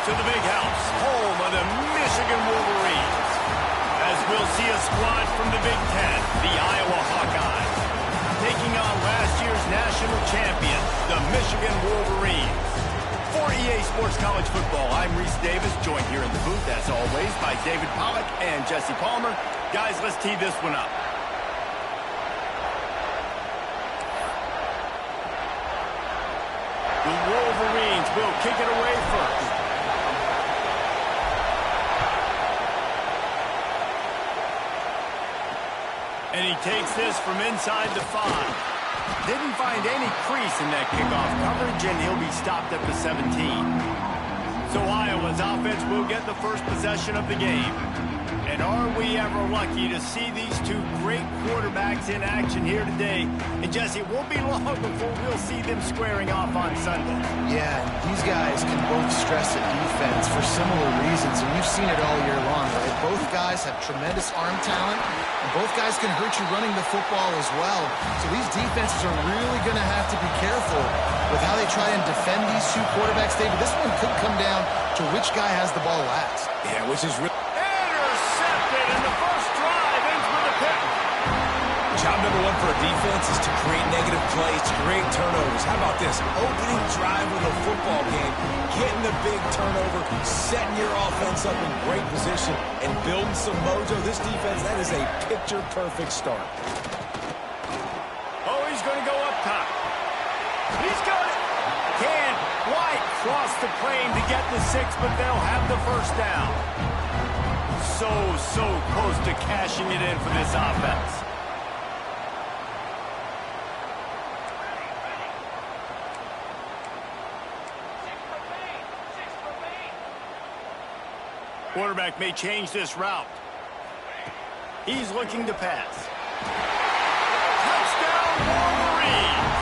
to the big house, home of the Michigan Wolverines. As we'll see a squad from the Big Ten, the Iowa Hawkeyes, taking on last year's national champion, the Michigan Wolverines. For EA Sports College Football, I'm Reese Davis, joined here in the booth, as always, by David Pollack and Jesse Palmer. Guys, let's tee this one up. The Wolverines will kick it away first. And he takes this from inside the 5. Didn't find any crease in that kickoff coverage, and he'll be stopped at the 17. So Iowa's offense will get the first possession of the game. And are we ever lucky to see these two great quarterbacks in action here today? And Jesse, it won't be long before we'll see them squaring off on Sunday. Yeah, these guys can both stress a defense for similar reasons, and you've seen it all year long, right? Both guys have tremendous arm talent, and both guys can hurt you running the football as well. So these defenses are really going to have to be careful with how they try and defend these two quarterbacks. David, this one could come down to which guy has the ball last. Yeah, which is really... And the first drive ends with a pick. Job number one for a defense is to create negative plays, to create turnovers. How about this? Opening drive of the football game, getting the big turnover, setting your offense up in great position, and building some mojo. This defense, that is a picture-perfect start. Oh, he's going to go up top. He's got it. Can White cross the plane to get the 6, but they'll have the first down. So close to cashing it in for this offense. Quarterback may change this route. He's looking to pass. Touchdown Wolverines!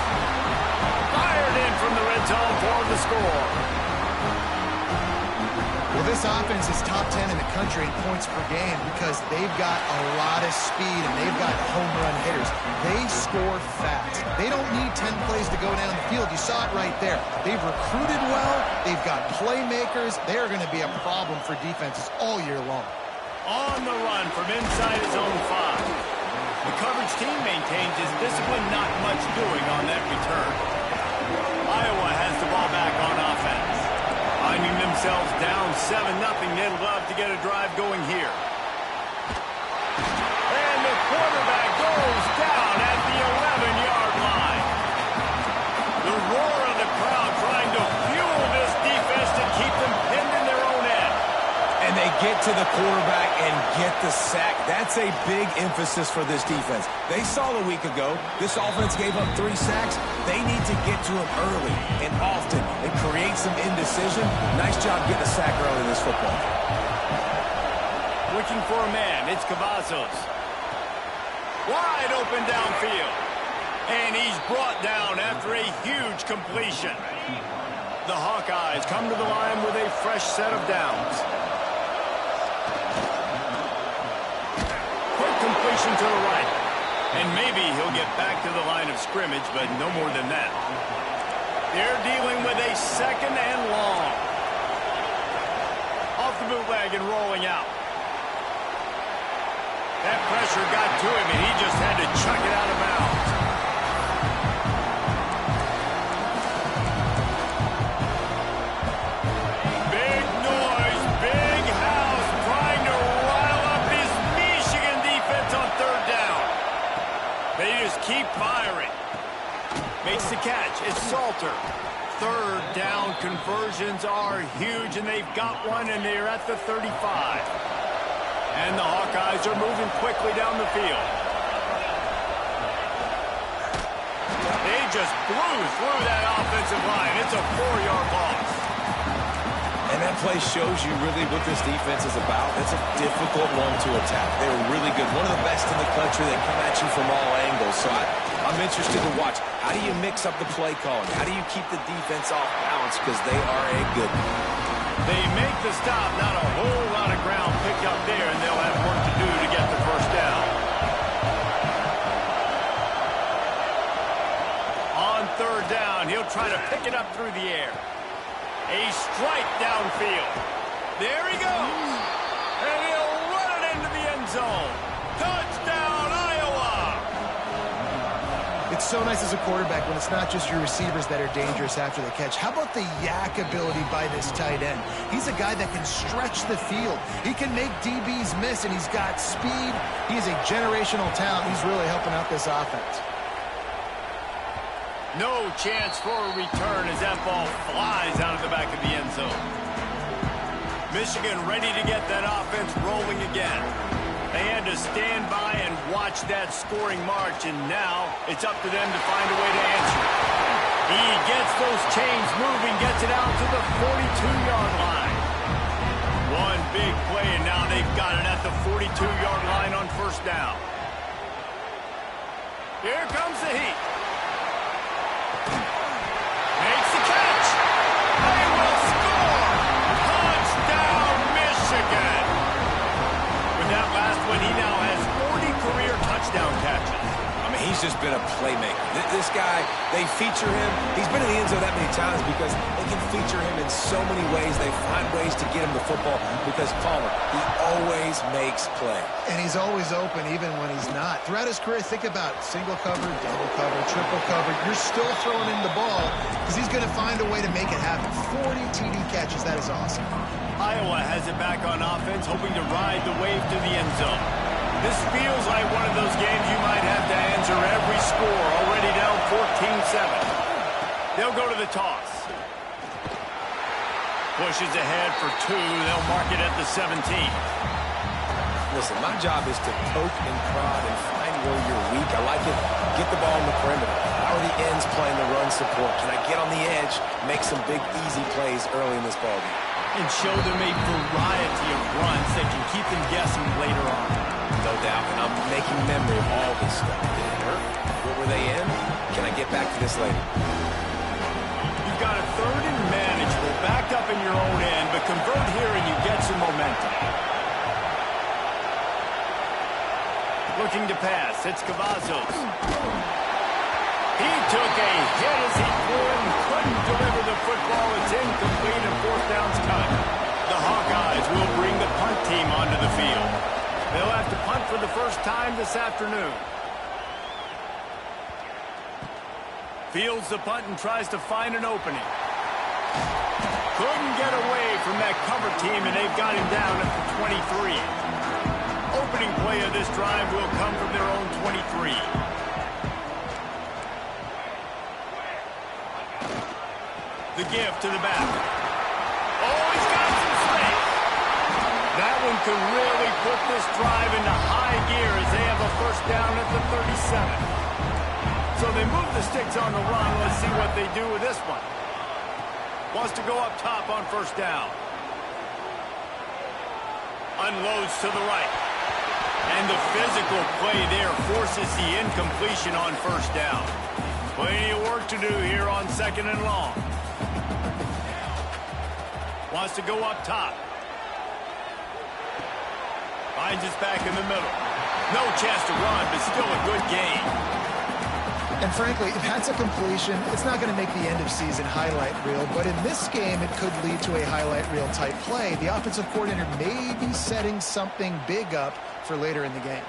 Fired in from the red zone for the score. Well, this offense is top 10 in the country in points per game because they've got a lot of speed and they've got home run hitters. They score fast. They don't need 10 plays to go down the field. You saw it right there. They've recruited well. They've got playmakers. They're going to be a problem for defenses all year long. On the run from inside his own 5. The coverage team maintains his discipline, not much doing on that return. Iowa has the ball back on offense. Finding themselves down 7-0, they'd love to get a drive going here. And the quarterback goes down at the 11-yard line. The roar of the crowd trying to fuel this defense to keep them pinned in their own end. And they get to the quarterback and get the sack. That's a big emphasis for this defense. They saw a week ago, this offense gave up 3 sacks. They need to get to him early and often and create some indecision. Nice job getting a sack early in this football. Looking for a man, it's Cavazos. Wide open downfield. And he's brought down after a huge completion. The Hawkeyes come to the line with a fresh set of downs. Quick completion to the right. And maybe he'll get back to the line of scrimmage, but no more than that. They're dealing with a 2nd and long. Off the bootleg and rolling out. That pressure got to him, and he just had to chuck it out of bounds. Big noise, big house, trying to rile up this Michigan defense on 3rd down. They just keep firing. Makes the catch. It's Salter. 3rd down conversions are huge, and they've got one, and they're at the 35. And the Hawkeyes are moving quickly down the field. They just blew through that offensive line. It's a 4-yard loss. And that play shows you really what this defense is about. It's a difficult one to attack. They're really good. One of the best in the country. They come at you from all angles. So I'm interested to watch. How do you mix up the play calling? How do you keep the defense off balance? Because they are a good one. They make the stop. Not a whole lot of ground picked up there, and they'll have work to do to get the first down. On 3rd down, he'll try to pick it up through the air. A strike downfield. There he goes. And he'll run it into the end zone. Touchdown, Iowa! It's so nice as a quarterback when it's not just your receivers that are dangerous after the catch. How about the yak ability by this tight end? He's a guy that can stretch the field. He can make DBs miss, and he's got speed. He's a generational talent. He's really helping out this offense. No chance for a return as that ball flies out of the back of the end zone. Michigan ready to get that offense rolling again. They had to stand by and watch that scoring march, and now it's up to them to find a way to answer it. He gets those chains moving, gets it out to the 42-yard line. One big play, and now they've got it at the 42-yard line on first down. Here comes the heat. Makes the catch. They will score. Touchdown, Michigan. With that last one, he now has 40 career touchdown catches. I mean, he's just been a playmaker. This guy, they feature him. He's been in the end zone that many times because they can feature him in so many ways. They find ways to get him the football because, Palmer, he always makes play. And he's always open even when he's not. Throughout his career, think about single cover, double cover, triple cover. You're still throwing him the ball because he's going to find a way to make it happen. 40 TD catches. That is awesome. Iowa has it back on offense, hoping to ride the wave to the end zone. This feels like one of those games you might have to answer every score. Already down 14-7. They'll go to the toss. Pushes ahead for two. They'll mark it at the 17. Listen, my job is to poke and prod and find where you're weak. I like it. Get the ball in the perimeter. How are the ends playing the run support? Can I get on the edge, make some big, easy plays early in this ballgame? And show them a variety of runs that can keep them guessing later on. No doubt, and I'm making memory of all this stuff. Did it hurt? What were they in? Can I get back to this later? You've got a third and manageable, backed up in your own end, but convert here and you get some momentum. Looking to pass, it's Cavazos. He took a hit as he threw it and couldn't deliver the football. It's incomplete and fourth down's cut. The Hawkeyes will bring the punt team onto the field. They'll have to punt for the first time this afternoon. Fields the punt and tries to find an opening. Couldn't get away from that cover team, and they've got him down at the 23. Opening play of this drive will come from their own 23. The give to the back. Oh, he's got some space. That one could really put this drive into high gear as they have a first down at the 37. So they move the sticks on the run. Let's see what they do with this one. Wants to go up top on first down. Unloads to the right. And the physical play there forces the incompletion on first down. Plenty of work to do here on second and long. Wants to go up top. Finds his back in the middle. No chance to run, but still a good gain. And frankly, if that's a completion, it's not going to make the end-of-season highlight reel. But in this game, it could lead to a highlight reel-type play. The offensive coordinator may be setting something big up for later in the game.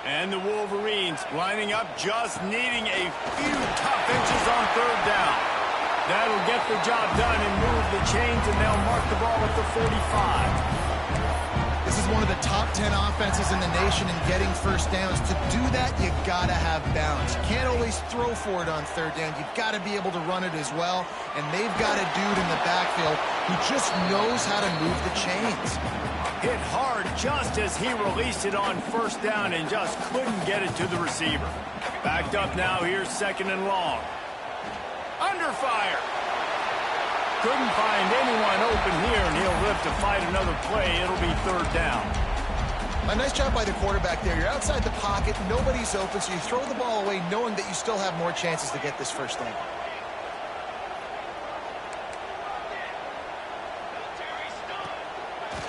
And the Wolverines lining up, just needing a few tough inches on third down. That'll get the job done and move the chains, and they'll mark the ball at the 45. This is one of the top 10 offenses in the nation in getting first downs. To do that, you got to have balance. You can't always throw for it on third down. You've got to be able to run it as well. And they've got a dude in the backfield who just knows how to move the chains. Hit hard just as he released it on first down and just couldn't get it to the receiver. Backed up now, here's second and long. Under fire. Couldn't find anyone open here, and he'll live to fight another play. It'll be third down. A nice job by the quarterback there. You're outside the pocket, nobody's open, so you throw the ball away knowing that you still have more chances to get this first down.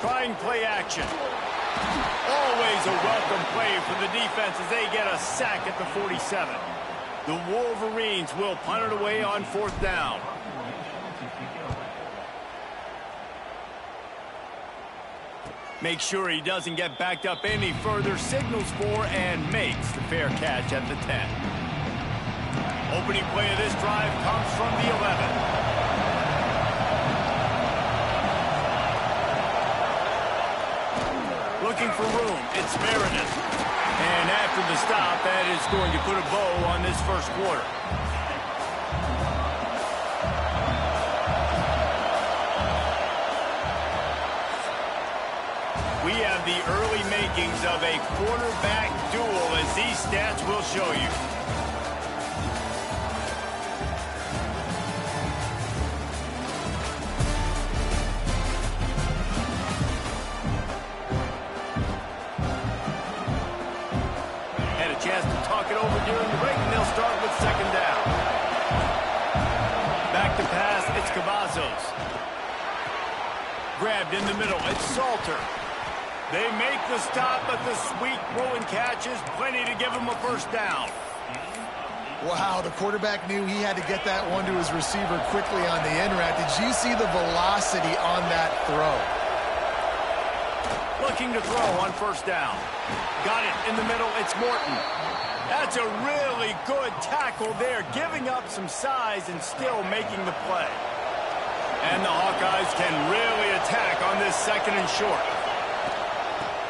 Trying play action. Always a welcome play for the defense as they get a sack at the 47. The Wolverines will punt it away on fourth down. Makes sure he doesn't get backed up any further, signals for, and makes the fair catch at the 10. Opening play of this drive comes from the 11. Looking for room, it's Meredith. And after the stop, that is going to put a bow on this first quarter. We have the early makings of a quarterback duel, as these stats will show you. Had a chance to talk it over during the break, and they'll start with second down. Back to pass, it's Cavazos. Grabbed in the middle, it's Salter. They make the stop, but the sweet throw and catch is plenty to give him a first down. Wow, the quarterback knew he had to get that one to his receiver quickly on the in route. Did you see the velocity on that throw? Looking to throw on first down. Got it in the middle, it's Morton. That's a really good tackle there, giving up some size and still making the play. And the Hawkeyes can really attack on this second and short.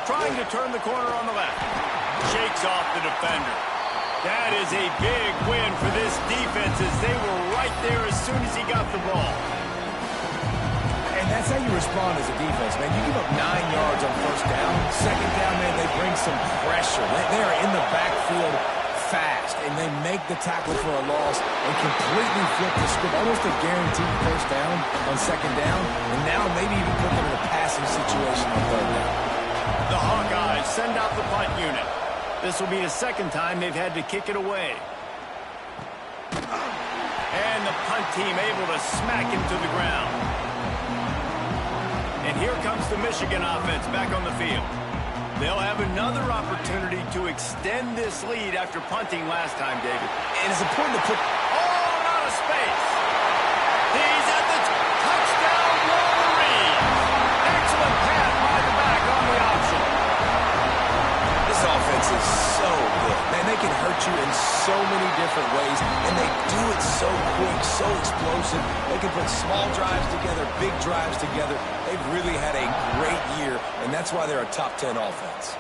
Trying to turn the corner on the left. Shakes off the defender. That is a big win for this defense, as they were right there as soon as he got the ball. And that's how you respond as a defense, man. You give up 9 yards on first down. Second down, man, they bring some pressure. They are in the backfield fast, and they make the tackle for a loss and completely flip the script. Almost a guaranteed first down on second down, and now maybe even put them in a passing situation on third down. The Hawkeyes send out the punt unit. This will be the second time they've had to kick it away. And the punt team able to smack him to the ground. And here comes the Michigan offense back on the field. They'll have another opportunity to extend this lead after punting last time, David. And it's important to put... Oh, out of space. He's at the touchdown, Wolverine. Excellent pass by the back on the option. This offense is so good. Man, they can hurt you in so many different ways, and they do it so quick, so explosive. They can put small drives together, big drives together. They've really had a great year, and that's why they're a top 10 offense.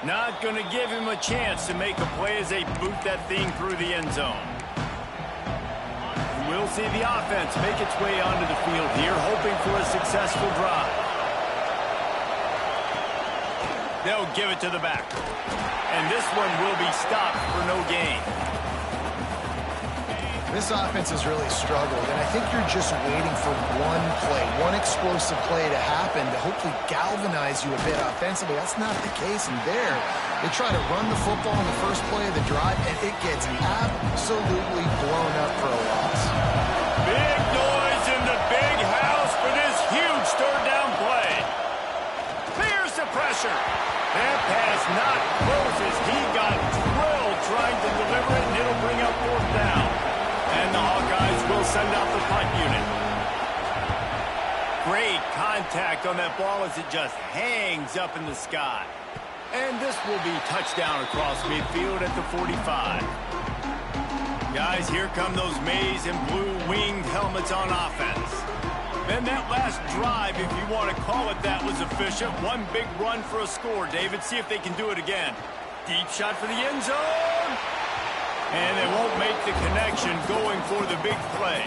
Not going to give him a chance to make a play as they boot that thing through the end zone. We'll see the offense make its way onto the field here, hoping for a successful drive. They'll give it to the back. And this one will be stopped for no gain. This offense has really struggled, and I think you're just waiting for one play, one explosive play to happen to hopefully galvanize you a bit offensively. That's not the case, and there, they try to run the football in the first play of the drive, and it gets absolutely blown up for a loss. Big noise in the big house for this huge third down play. Clears the pressure. That pass not close as he got drilled trying to deliver it, and it'll bring up fourth down. And the Hawkeyes will send out the punt unit. Great contact on that ball as it just hangs up in the sky. And this will be touchdown across midfield at the 45. Guys, here come those maize and blue winged helmets on offense. Then that last drive, if you want to call it that, was efficient. One big run for a score, David. See if they can do it again. Deep shot for the end zone. And they won't make the connection going for the big play.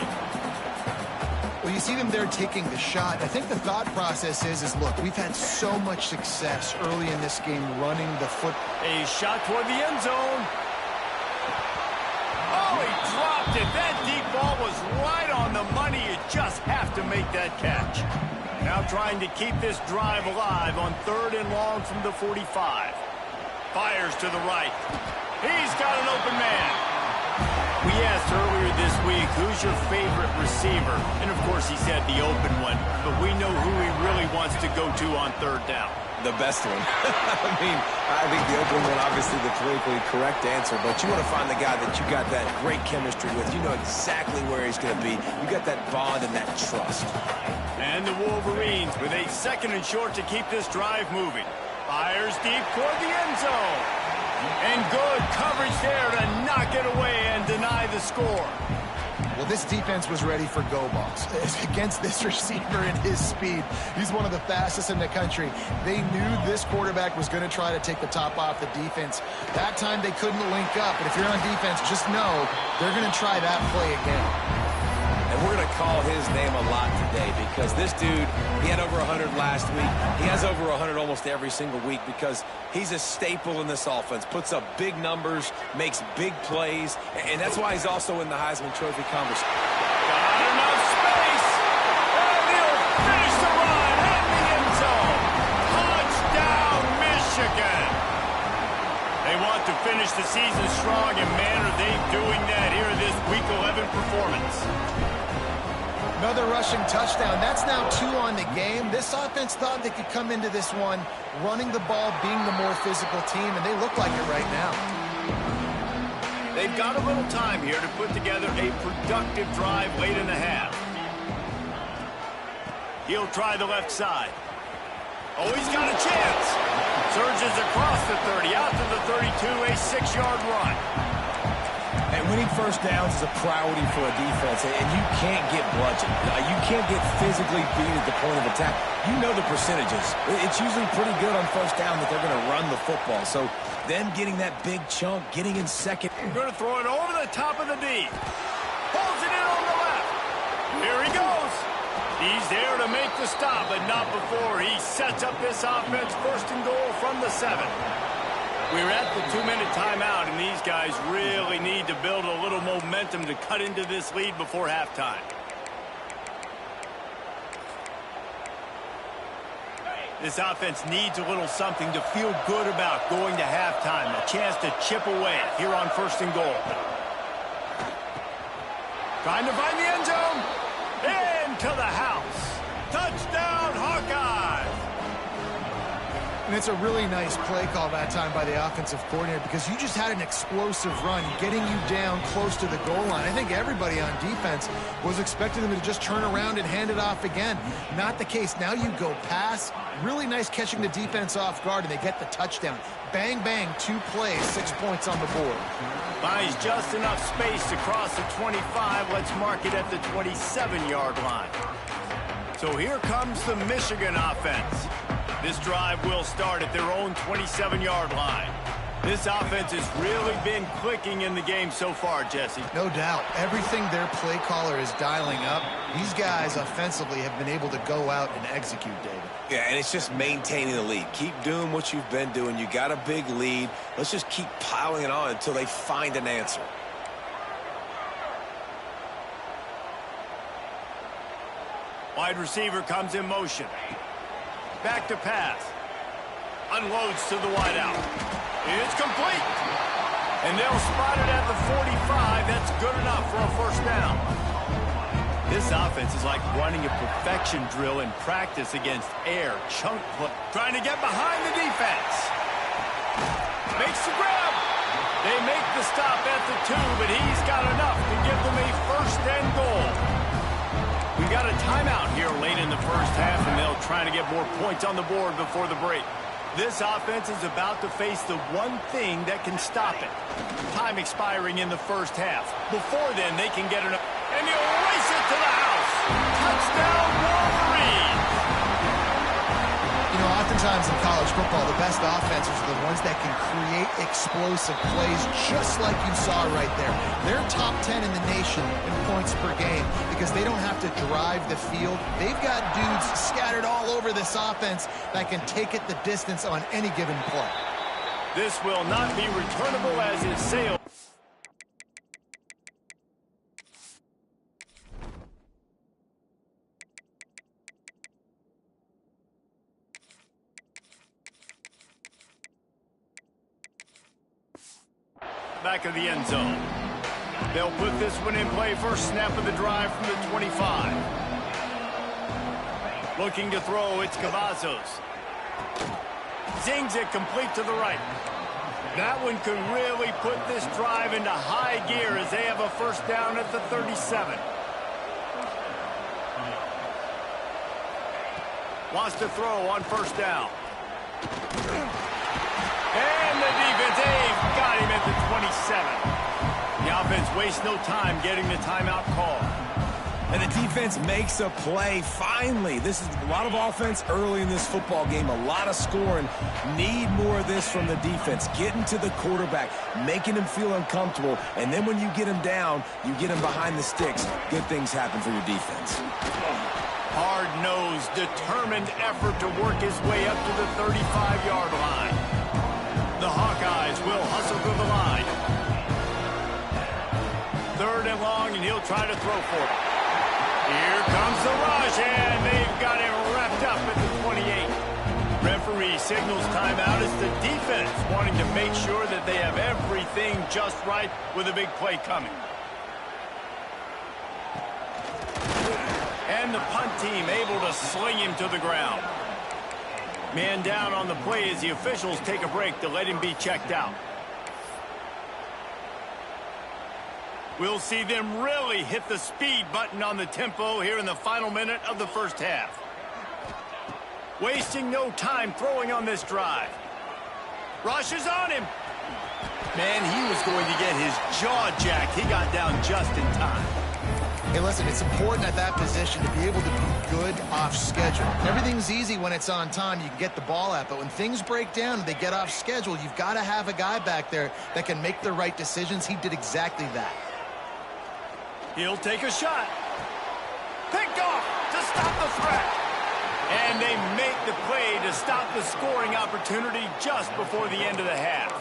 Well, you see them there taking the shot. I think the thought process is look, we've had so much success early in this game running the foot. A shot toward the end zone. Oh, he dropped it. That deep ball was right on the money. You just have to make that catch. Now trying to keep this drive alive on third and long from the 45. Fires to the right. He's got an open man. We asked earlier this week, who's your favorite receiver? And, of course, he said the open one. But we know who he really wants to go to on third down. The best one. I think the open one, obviously the politically correct answer, but you want to find the guy that you got that great chemistry with. You know exactly where he's going to be. You got that bond and that trust. And the Wolverines with a 2nd and short to keep this drive moving. Fires deep toward the end zone. And good coverage there to knock it away and deny the score. Well, this defense was ready for go balls. Against this receiver and his speed, he's one of the fastest in the country. They knew this quarterback was going to try to take the top off the defense. That time they couldn't link up, but if you're on defense, just know they're going to try that play again. And we're going to call his name a lot today because this dude, he had over 100 last week. He has over 100 almost every single week because he's a staple in this offense. Puts up big numbers, makes big plays, and that's why he's also in the Heisman Trophy conversation. Got enough space. And he'll finish the run in the end zone. Touchdown, Michigan. They want to finish the season strong, and man, are they doing that here in this Week 11 performance. Another rushing touchdown. That's now 2 on the game. This offense thought they could come into this one running the ball, being the more physical team, and they look like it right now. They've got a little time here to put together a productive drive late in the half. He'll try the left side. Oh, he's got a chance. Surges across the 30, out to the 32, a 6-yard run. And winning first downs is a priority for a defense, and you can't get bludgeoned. You can't get physically beat at the point of attack. You know the percentages. It's usually pretty good on first down that they're going to run the football. So them getting that big chunk, getting in second. Going to throw it over the top of the D. Pulls it in on the left. Here he goes. He's there to make the stop, but not before he sets up this offense 1st and goal from the 7. We're at the 2-minute timeout, and these guys really need to build a little momentum to cut into this lead before halftime. This offense needs a little something to feel good about going to halftime, a chance to chip away here on 1st and goal. Trying to find the end zone. Into the house. Touchdown, Hawkeyes! And it's a really nice play call that time by the offensive coordinator because you just had an explosive run getting you down close to the goal line. I think everybody on defense was expecting them to just turn around and hand it off again. Not the case. Now you go pass. Really nice catching the defense off guard, and they get the touchdown. Bang, bang, 2 plays, 6 points on the board. Buys just enough space to cross the 25. Let's mark it at the 27-yard line. So here comes the Michigan offense. This drive will start at their own 27-yard line. This offense has really been clicking in the game so far, Jesse. No doubt. Everything their play caller is dialing up, these guys offensively have been able to go out and execute, David. Yeah, and it's just maintaining the lead. Keep doing what you've been doing. You got a big lead. Let's just keep piling it on until they find an answer. Wide receiver comes in motion. Back to pass. Unloads to the wideout. It's complete. And they'll spot it at the 45. That's good enough for a 1st down. This offense is like running a perfection drill in practice against air. Chunk play. Trying to get behind the defense. Makes the grab. They make the stop at the 2, but he's got enough to give them a 1st and goal. We've got a timeout here late in the 1st half, and they'll try to get more points on the board before the break. This offense is about to face the one thing that can stop it. Time expiring in the 1st half. Before then, they can get an... And he'll race it to the house. Touchdown, Wolverines! You know, oftentimes in college football, the best offenses are the ones that can create explosive plays just like you saw right there. They're top 10 in the nation in points per game because they don't have to drive the field. They've got dudes scattered all over this offense that can take it the distance on any given play. This will not be returnable as is sailed. Back of the end zone. They'll put this one in play first snap of the drive from the 25. Looking to throw, it's Cavazos. Zings it complete to the right. That one could really put this drive into high gear as they have a first down at the 37. Wants to throw on first down. And the defense, they've got him at the 27. The offense wastes no time getting the timeout call. And the defense makes a play, finally. This is a lot of offense early in this football game, a lot of scoring. Need more of this from the defense. Getting to the quarterback, making him feel uncomfortable, and then when you get him down, you get him behind the sticks. Good things happen for your defense. Hard-nosed, determined effort to work his way up to the 35-yard line. The Hawkeyes will hustle through the line. 3rd and long, and he'll try to throw for it. Here comes the rush, and they've got him wrapped up at the 28. Referee signals timeout as the defense wanting to make sure that they have everything just right with a big play coming. And the punt team able to sling him to the ground. Man down on the play as the officials take a break to let him be checked out. We'll see them really hit the speed button on the tempo here in the final minute of the first half. Wasting no time throwing on this drive. Rush is on him. Man, he was going to get his jaw jacked. He got down just in time. Hey, listen, it's important at that position to be able to be good off schedule. Everything's easy when it's on time. You can get the ball out. But when things break down and they get off schedule, you've got to have a guy back there that can make the right decisions. He did exactly that. He'll take a shot. Picked off to stop the threat. And they make the play to stop the scoring opportunity just before the end of the half.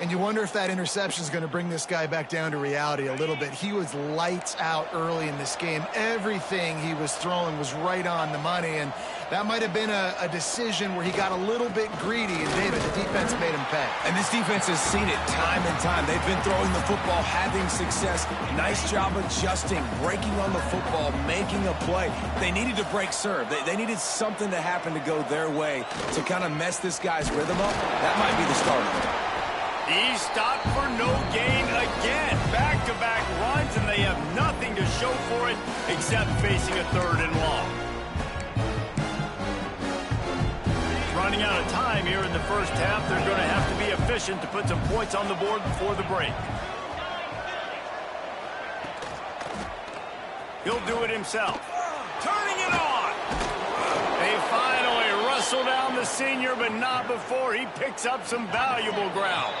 And you wonder if that interception is going to bring this guy back down to reality a little bit. He was lights out early in this game. Everything he was throwing was right on the money, and that might have been a decision where he got a little bit greedy, and David, the defense made him pay. And this defense has seen it time and time. They've been throwing the football, having success. Nice job adjusting, breaking on the football, making a play. They needed to break serve. They needed something to happen to go their way to kind of mess this guy's rhythm up. That might be the start of it. He stopped for no gain again. Back-to-back runs, and they have nothing to show for it except facing a 3rd and long. Running out of time here in the first half. They're going to have to be efficient to put some points on the board before the break. He'll do it himself. Turning it on. They finally wrestle down the senior, but not before he picks up some valuable ground.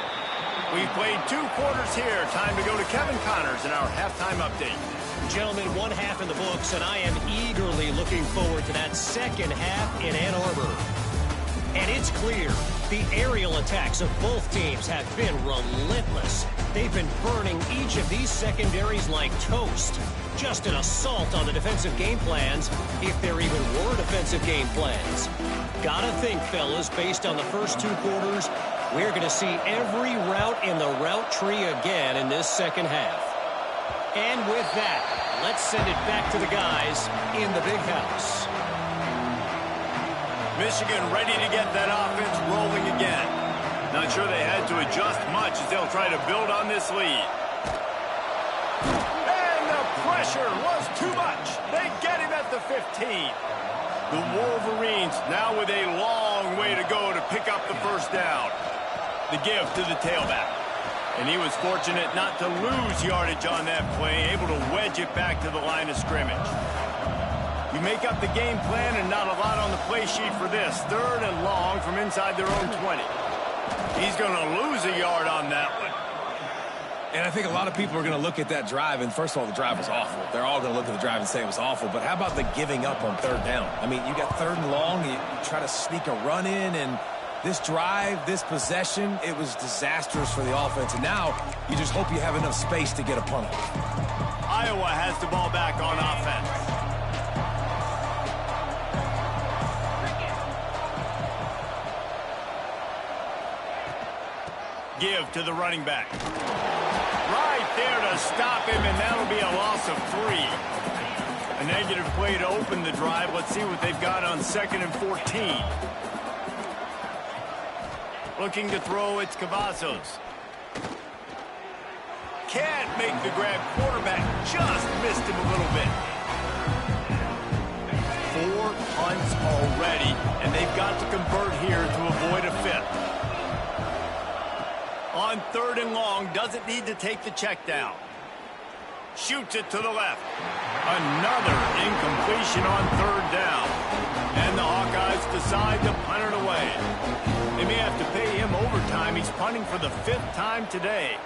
We've played 2 quarters here. Time to go to Kevin Connors in our halftime update. Gentlemen, 1 half in the books, and I am eagerly looking forward to that second half in Ann Arbor. And it's clear, the aerial attacks of both teams have been relentless. They've been burning each of these secondaries like toast. Just an assault on the defensive game plans, if there even were defensive game plans. Gotta think, fellas, based on the first 2 quarters, we're going to see every route in the route tree again in this second half. And with that, let's send it back to the guys in the big house. Michigan ready to get that offense rolling again. Not sure they had to adjust much as they'll try to build on this lead. And the pressure was too much. They get him at the 15. The Wolverines now with a long way to go to pick up the first down. The give to the tailback. And he was fortunate not to lose yardage on that play, able to wedge it back to the line of scrimmage. You make up the game plan and not a lot on the play sheet for this. 3rd and long from inside their own 20. He's going to lose a yard on that one. And I think a lot of people are going to look at that drive, and first of all, the drive was awful. They're all going to look at the drive and say it was awful, but how about the giving up on 3rd down? I mean, you got 3rd and long, you try to sneak a run in, and this drive, this possession, it was disastrous for the offense. And now you just hope you have enough space to get a punt off. Iowa has the ball back on offense. Give to the running back. Right A negative play to open the drive. Let's see what they've got on 2nd and 14. Looking to throw, it's Cavazos. Can't make the grab. Quarterback just missed him a little bit. 4 punts already, and they've got to convert here to avoid a 5th. On 3rd and long, doesn't need to take the check down. Shoots it to the left. Another incompletion on 3rd down. And the Hawkeyes decide to punt it away. They may have to pay him overtime. He's punting for the 5th time today.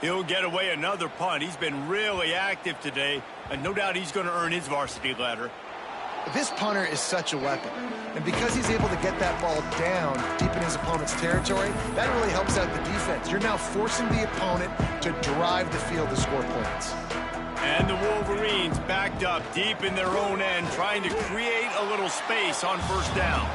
He'll get away another punt. He's been really active today, and no doubt he's going to earn his varsity letter. This punter is such a weapon, and because he's able to get that ball down deep in his opponent's territory, that really helps out the defense. You're now forcing the opponent to drive the field to score points. And the Wolverines backed up deep in their own end, trying to create a little space on 1st down.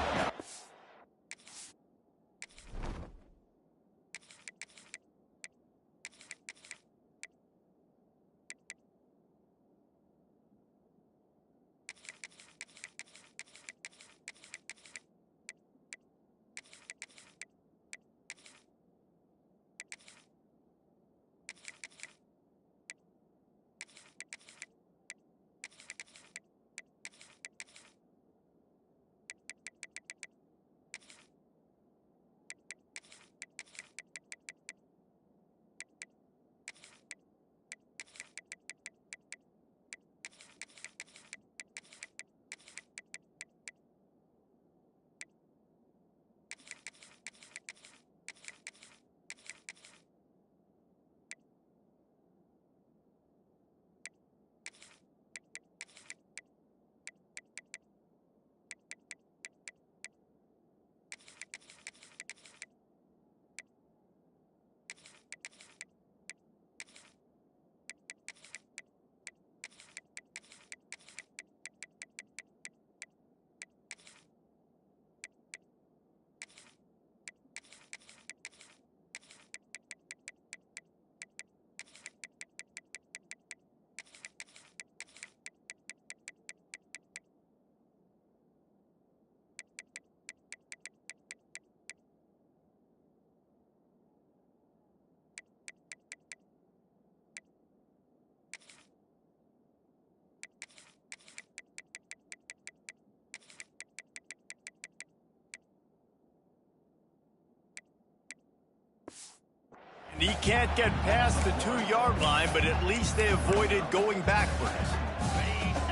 He can't get past the 2-yard line, but at least they avoided going backwards.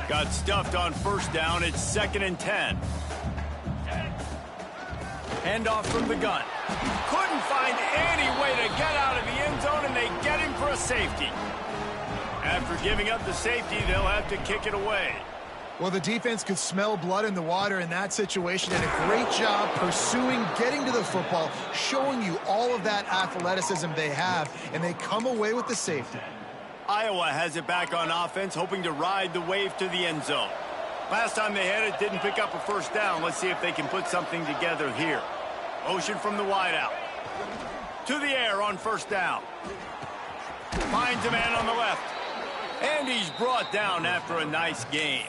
Got stuffed on 1st down. It's 2nd and 10. Handoff from the gun. Couldn't find any way to get out of the end zone, and they get him for a safety. After giving up the safety, they'll have to kick it away. Well, the defense could smell blood in the water in that situation, and a great job pursuing, getting to the football, showing you all of that athleticism they have, and they come away with the safety. Iowa has it back on offense, hoping to ride the wave to the end zone. Last time they had it, didn't pick up a 1st down. Let's see if they can put something together here. Motion from the wideout. To the air on 1st down. Finds a man on the left. And he's brought down after a nice gain.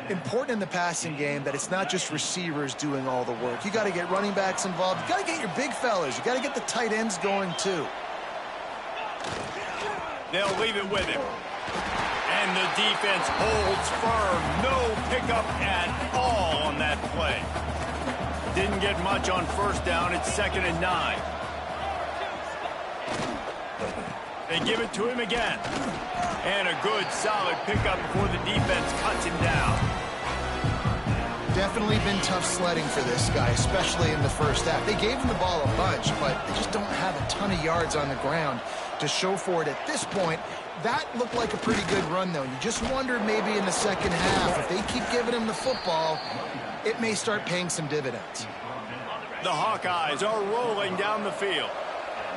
Important in the passing game that it's not just receivers doing all the work. You got to get running backs involved. You got to get your big fellas. You got to get the tight ends going too. They'll leave it with him. And the defense holds firm. No pickup at all on that play. Didn't get much on 1st down. It's 2nd and 9. They give it to him again. And a good, solid pickup before the defense cuts him down. Definitely been tough sledding for this guy, especially in the 1st half. They gave him the ball a bunch, but they just don't have a ton of yards on the ground to show for it at this point. That looked like a pretty good run, though. You just wonder maybe in the 2nd half, if they keep giving him the football, it may start paying some dividends. The Hawkeyes are rolling down the field.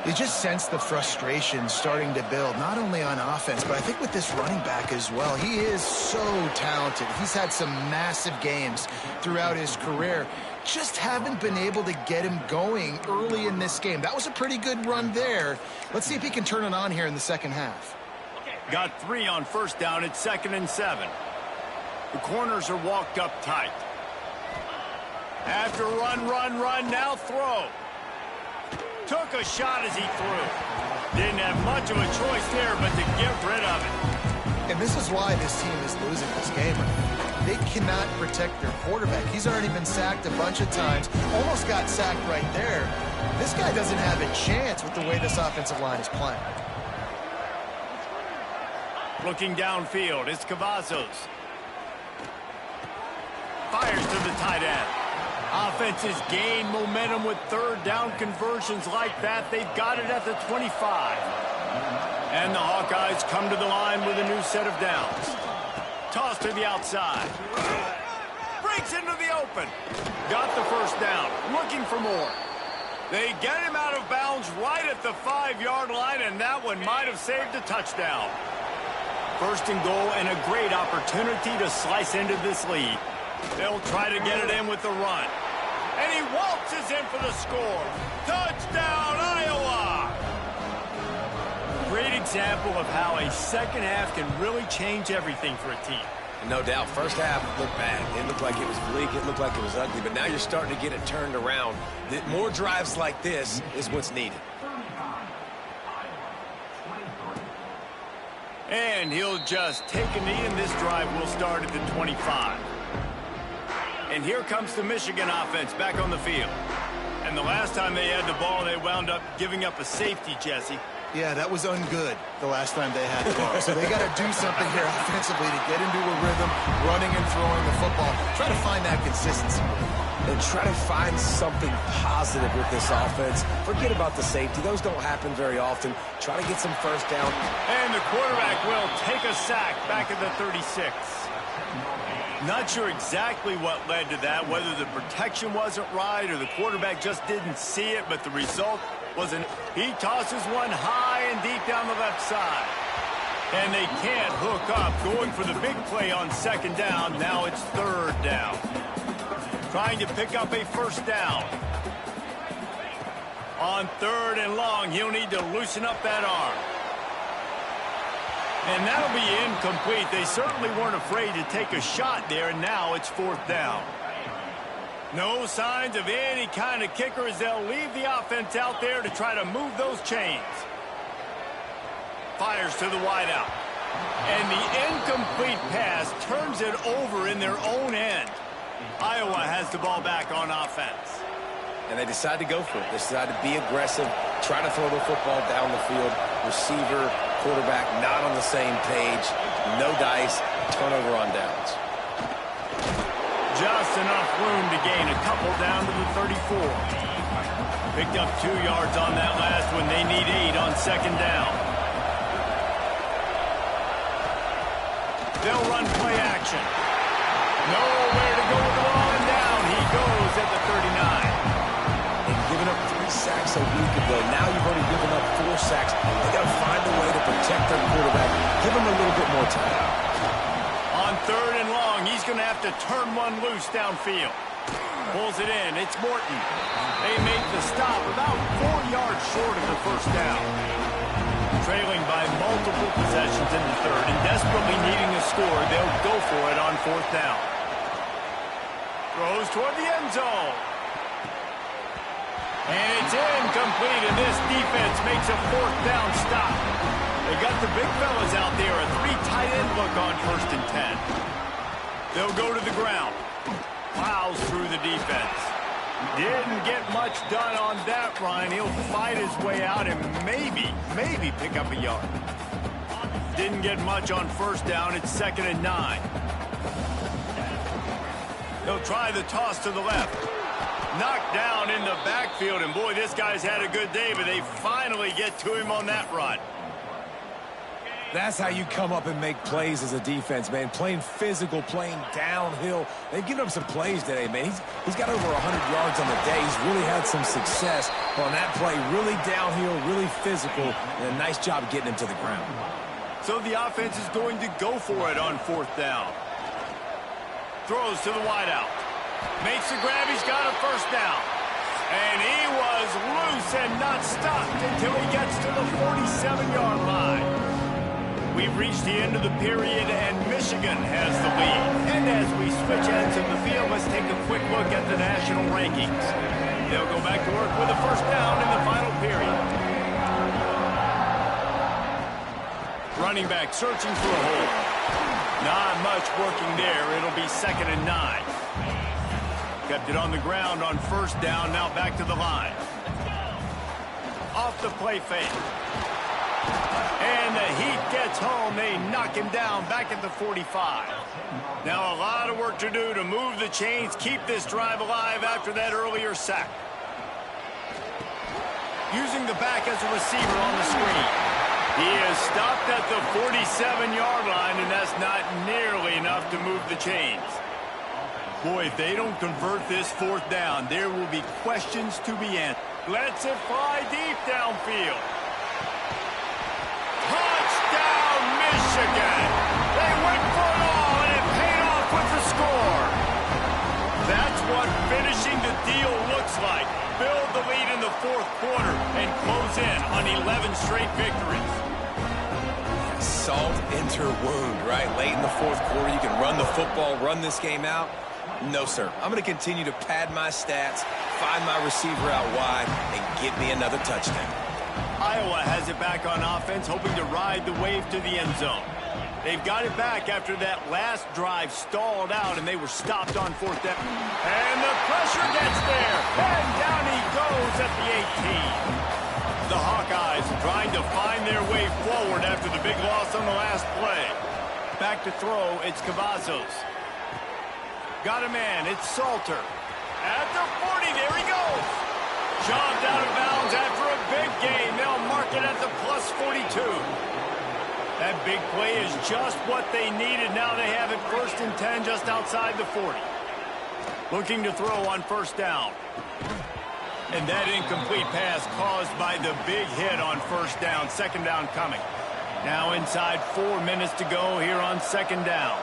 You just sense the frustration starting to build, not only on offense, but I think with this running back as well. He is so talented. He's had some massive games throughout his career. Just haven't been able to get him going early in this game. That was a pretty good run there. Let's see if he can turn it on here in the 2nd half. Got 3 on first down. It's 2nd and 7. The corners are walked up tight. After run, now throw. Took a shot as he threw. Didn't have much of a choice there but to get rid of it. And this is why this team is losing this game. They cannot protect their quarterback. He's already been sacked a bunch of times. Almost got sacked right there. This guy doesn't have a chance with the way this offensive line is playing. Looking downfield, it's Cavazos. Fires to the tight end. Offenses gain momentum with third down conversions like that. They've got it at the 25. And the Hawkeyes come to the line with a new set of downs. Toss to the outside. Breaks into the open. Got the first down. Looking for more. They get him out of bounds right at the 5-yard line, and that one might have saved a touchdown. 1st and goal, and a great opportunity to slice into this lead. They'll try to get it in with the run. And he waltzes in for the score. Touchdown, Iowa! Great example of how a second half can really change everything for a team. No doubt. First half looked bad. It looked like it was bleak. It looked like it was ugly. But now you're starting to get it turned around. More drives like this is what's needed. And he'll just take a knee, and this drive will start at the 25. And here comes the Michigan offense back on the field. And the last time they had the ball, they wound up giving up a safety, Jesse. Yeah, that was ungood the last time they had the ball. So they got to do something here offensively to get into a rhythm, running and throwing the football. Try to find that consistency. And try to find something positive with this offense. Forget about the safety. Those don't happen very often. Try to get some first down. And the quarterback will take a sack back at the 36. Not sure exactly what led to that, whether the protection wasn't right or the quarterback just didn't see it, but the result wasn't. He tosses one high and deep down the left side. And they can't hook up, going for the big play on 2nd down. Now it's 3rd down. Trying to pick up a first down. On 3rd and long, he'll need to loosen up that arm. And that'll be incomplete. They certainly weren't afraid to take a shot there, and now it's 4th down. No signs of any kind of kicker as they'll leave the offense out there to try to move those chains. Fires to the wideout. And the incomplete pass turns it over in their own end. Iowa has the ball back on offense. And they decide to go for it. They decide to be aggressive, try to throw the football down the field. Receiver, quarterback not on the same page. No dice, turnover on downs. Just enough room to gain a couple down to the 34. Picked up 2 yards on that last one. They need 8 on 2nd down. They'll run play action. Nowhere to go with the ball, and down he goes at the 39. They've given up 3 sacks a week ago. Now you've already given up 4 sacks. They got to find a way to protect their quarterback. Give him a little bit more time. On 3rd and long, he's going to have to turn one loose downfield. Pulls it in. It's Morton. They make the stop about 4 yards short of the first down. Trailing by multiple possessions in the 3rd and desperately needing a score, they'll go for it on 4th down. Throws toward the end zone. And it's incomplete, and this defense makes a 4th down stop. They got the big fellas out there, a 3 tight end look on 1st and 10. They'll go to the ground. Plows through the defense. Didn't get much done on that run. He'll fight his way out and maybe pick up a yard. Didn't get much on 1st down. It's 2nd and 9. They'll try the toss to the left. Knocked down in the backfield, and boy, this guy's had a good day, but they finally get to him on that run. That's how you come up and make plays as a defense, man. Playing physical, playing downhill. They've given up some plays today, man. He's got over 100 yards on the day. He's really had some success on that play. Really downhill, really physical, and a nice job getting him to the ground. So the offense is going to go for it on 4th down. Throws to the wideout. Makes the grab. He's got a first down. And he was loose and not stopped until he gets to the 47-yard line. we've reached the end of the period, and Michigan has the lead. And as we switch ends of the field, let's take a quick look at the national rankings. They'll go back to work with a first down in the final period. Running back searching for a hole. Not much working there. It'll be 2nd and 9. Kept it on the ground on first down. Now back to the line. Off the play fake. And the Heat gets home. They knock him down back at the 45. Now a lot of work to do to move the chains, keep this drive alive after that earlier sack. Using the back as a receiver on the screen. He is stopped at the 47-yard line, and that's not nearly enough to move the chains. Boy, if they don't convert this 4th down, there will be questions to be answered. Lets it fly deep downfield. Touchdown, Michigan! They went for it all, and it paid off with the score. That's what finishing the deal looks like. Build the lead in the 4th quarter and close in on 11 straight victories. Salt into wound, right? Late in the 4th quarter, you can run the football, run this game out. No, sir. I'm going to continue to pad my stats, find my receiver out wide, and get me another touchdown. Iowa has it back on offense, hoping to ride the wave to the end zone. They've got it back after that last drive stalled out, and they were stopped on 4th down. And the pressure gets there, and down he goes at the 18. The Hawkeyes trying to find their way forward after the big loss on the last play. Back to throw, it's Cavazos. Got a man, it's Salter. At the 40, there he goes. Shoved out of bounds after a big gain. They'll mark it at the plus 42. That big play is just what they needed. Now they have it 1st and 10 just outside the 40. Looking to throw on first down. And that incomplete pass caused by the big hit on first down. 2nd down coming. Now inside 4 minutes to go here on 2nd down.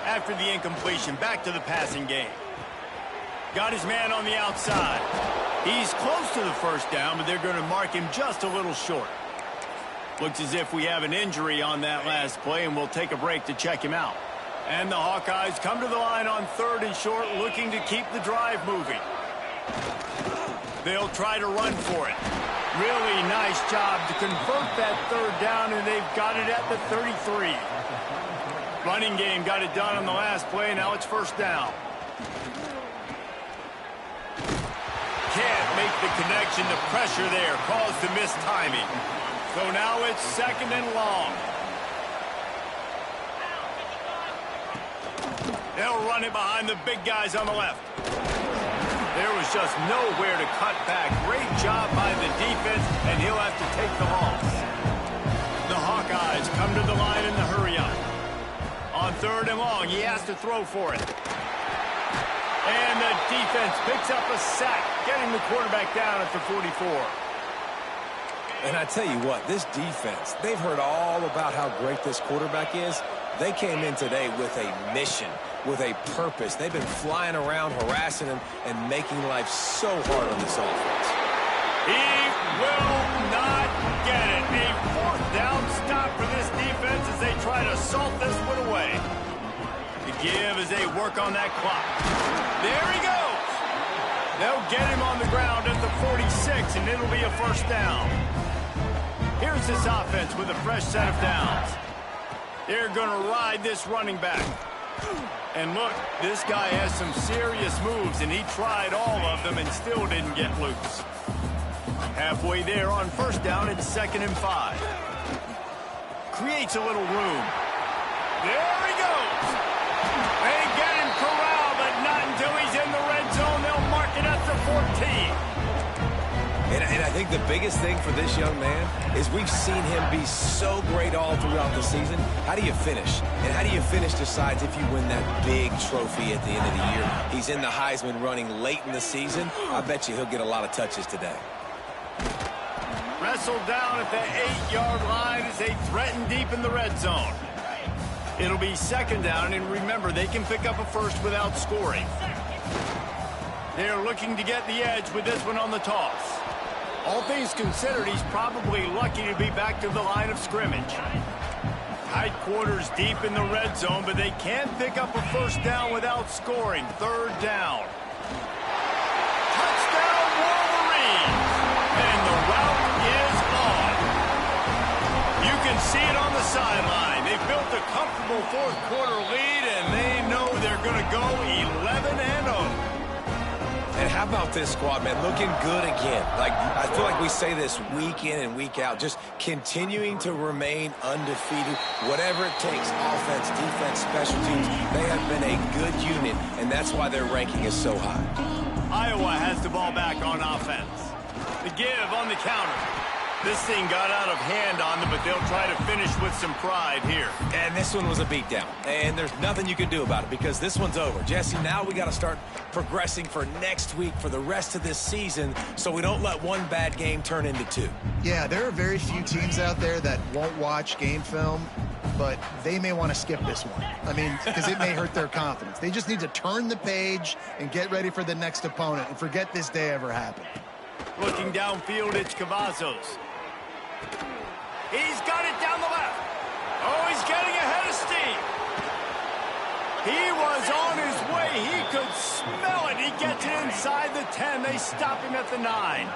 After the incompletion, back to the passing game. Got his man on the outside. He's close to the first down, but they're going to mark him just a little short. Looks as if we have an injury on that last play, and we'll take a break to check him out. And the Hawkeyes come to the line on 3rd and short, looking to keep the drive moving. They'll try to run for it. Really nice job to convert that 3rd down, and they've got it at the 33. Running game got it done on the last play. Now it's first down. Can't make the connection. The pressure there caused the missed timing. So now it's 2nd and long. They'll run it behind the big guys on the left. There was just nowhere to cut back. Great job by the defense, and he'll have to take the loss. The Hawkeyes come to the line in the hurry-up. On 3rd and long, he has to throw for it. And the defense picks up a sack, getting the quarterback down at the 44. And I tell you what, this defense, they've heard all about how great this quarterback is. They came in today with a mission, with a purpose. They've been flying around, harassing him, and making life so hard on this offense. He will not get it. A 4th down stop for this defense as they try to salt this one away. The give as they work on that clock. There he goes. They'll get him on the ground at the 46, and it'll be a first down. Here's this offense with a fresh set of downs. They're going to ride this running back. And look, this guy has some serious moves, and he tried all of them and still didn't get loose. Halfway there on first down, it's 2nd and 5. Creates a little room. There he goes. They get him corralled, but not until he's in the red zone. They'll mark it at the 14. And I think the biggest thing for this young man is we've seen him be so great all throughout the season. How do you finish? And how do you finish decides if you win that big trophy at the end of the year. He's in the Heisman running late in the season. I bet you he'll get a lot of touches today. Wrestled down at the 8-yard line as they threaten deep in the red zone. It'll be 2nd down, and remember, they can pick up a first without scoring. They're looking to get the edge with this one on the toss. All things considered, he's probably lucky to be back to the line of scrimmage. Tight quarters deep in the red zone, but they can't pick up a first down without scoring. Third down. Touchdown, Wolverines! And the route is on. You can see it on the sideline. They've built a comfortable fourth-quarter lead, and they know they're going to go 11-0. And how about this squad, man? Looking good again. I feel like we say this week in and week out, just continuing to remain undefeated, whatever it takes, offense, defense, special teams. They have been a good unit, and that's why their ranking is so high. Iowa has the ball back on offense. The give on the counter. This thing got out of hand on them, but they'll try to finish with some pride here. And this one was a beatdown. And there's nothing you can do about it because this one's over. Jesse, now we got to start progressing for next week for the rest of this season so we don't let one bad game turn into two. Yeah, there are very few teams out there that won't watch game film, but they may want to skip this one. I mean, because it may hurt their confidence. They just need to turn the page and get ready for the next opponent and forget this day ever happened. Looking downfield, it's Cavazos. He's got it down the left. Oh, he's getting ahead of steam. He was on his way. He could smell it. He gets it inside the 10. They stop him at the 9.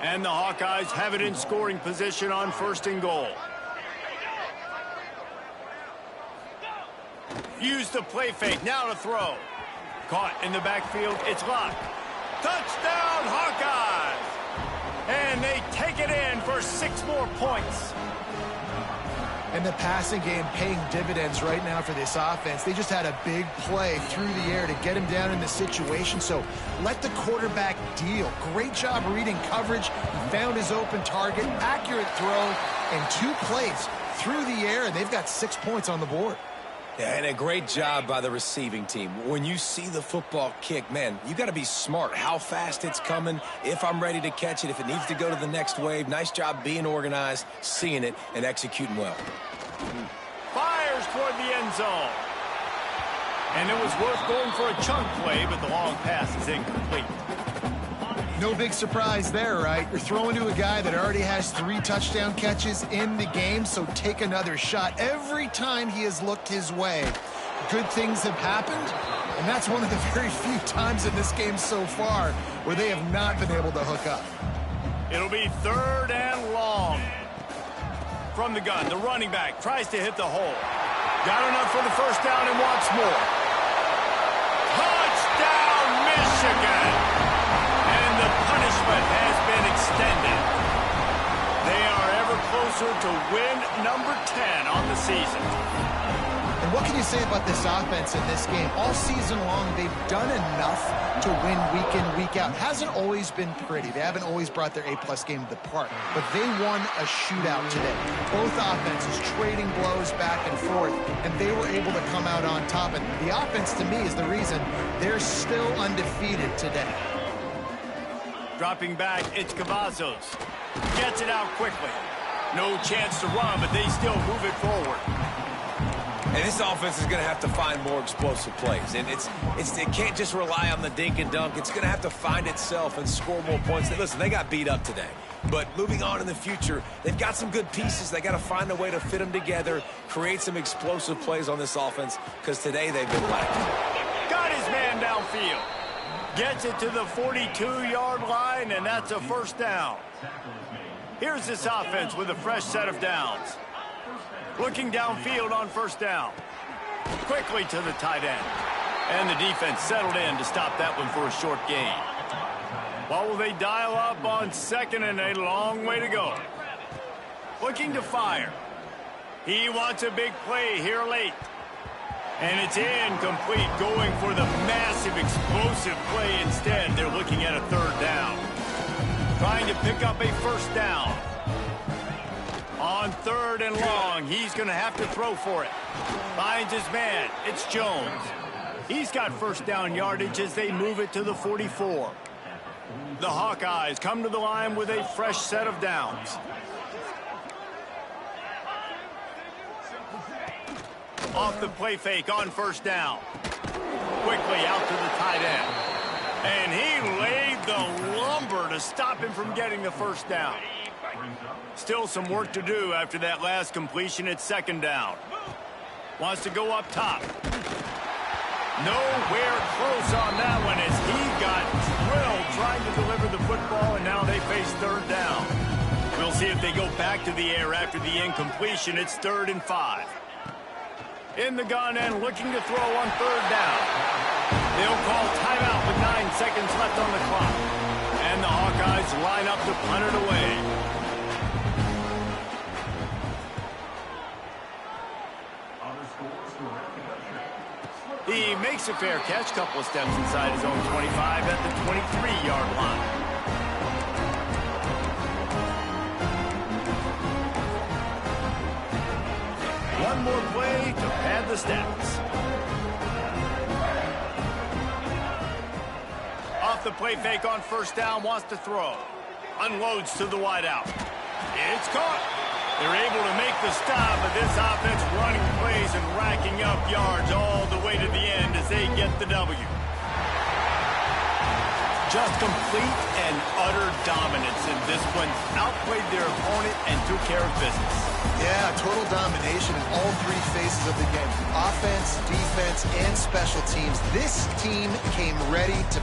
And the Hawkeyes have it in scoring position on 1st and goal. Use the play fake. Now to throw. Caught in the backfield. It's locked. Touchdown, Hawkeyes! And they take it in for 6 more points. And the passing game paying dividends right now for this offense. They just had a big play through the air to get him down in the situation. So let the quarterback deal. Great job reading coverage. He found his open target. Accurate throw. And 2 plays through the air. And they've got 6 points on the board. Yeah, and a great job by the receiving team. When you see the football kick, man, you got to be smart. How fast it's coming, if I'm ready to catch it, if it needs to go to the next wave. Nice job being organized, seeing it, and executing well. Fires toward the end zone. And it was worth going for a chunk play, but the long pass is incomplete. No big surprise there, right? You're throwing to a guy that already has 3 touchdown catches in the game, so take another shot. Every time he has looked his way, good things have happened, and that's one of the very few times in this game so far where they have not been able to hook up. It'll be 3rd and long. From the gun, the running back tries to hit the hole. Got enough for the first down and wants more. Touchdown, Michigan! And the punishment has been extended. They are ever closer to win number 10 on the season. And what can you say about this offense in this game? All season long, they've done enough to win week in, week out. Hasn't always been pretty. They haven't always brought their A-plus game to the park. But they won a shootout today. Both offenses trading blows back and forth, and they were able to come out on top. And the offense, to me, is the reason they're still undefeated today. Dropping back, it's Cavazos. Gets it out quickly. No chance to run, but they still move it forward. And this offense is going to have to find more explosive plays. And it can't just rely on the dink and dunk. It's going to have to find itself and score more points. Listen, they got beat up today. But moving on in the future, they've got some good pieces. They got to find a way to fit them together, create some explosive plays on this offense, because today they've been lacking. Got his man downfield. Gets it to the 42-yard line, and that's a first down. Here's this offense with a fresh set of downs. Looking downfield on first down. Quickly to the tight end. And the defense settled in to stop that one for a short gain. What will they dial up on 2nd and a long way to go? Looking to fire. He wants a big play here late. And it's incomplete, going for the massive explosive play instead. They're looking at a 3rd down. Trying to pick up a first down. On 3rd and long, he's going to have to throw for it. Finds his man. It's Jones. He's got first down yardage as they move it to the 44. The Hawkeyes come to the line with a fresh set of downs. Off the play fake on first down. Quickly out to the tight end. And he laid the lumber to stop him from getting the first down. Still some work to do after that last completion at second down. Wants to go up top. Nowhere close on that one as he got drilled trying to deliver the football, and now they face third down. We'll see if they go back to the air after the incompletion. It's 3rd and 5. In the gun and looking to throw on third down. They'll call timeout with 9 seconds left on the clock. And the Hawkeyes line up to punt it away. He makes a fair catch, couple of steps inside his own 25 at the 23-yard line. One more play to pad the stats. Off the play fake on first down, wants to throw. Unloads to the wideout. It's caught. They're able to make the stop, but this offense running plays and racking up yards all the way to the end as they get the W. Just complete and utter dominance in this one. Outplayed their opponent and took care of business. Yeah, total domination in all 3 phases of the game. Offense, defense, and special teams. This team came ready to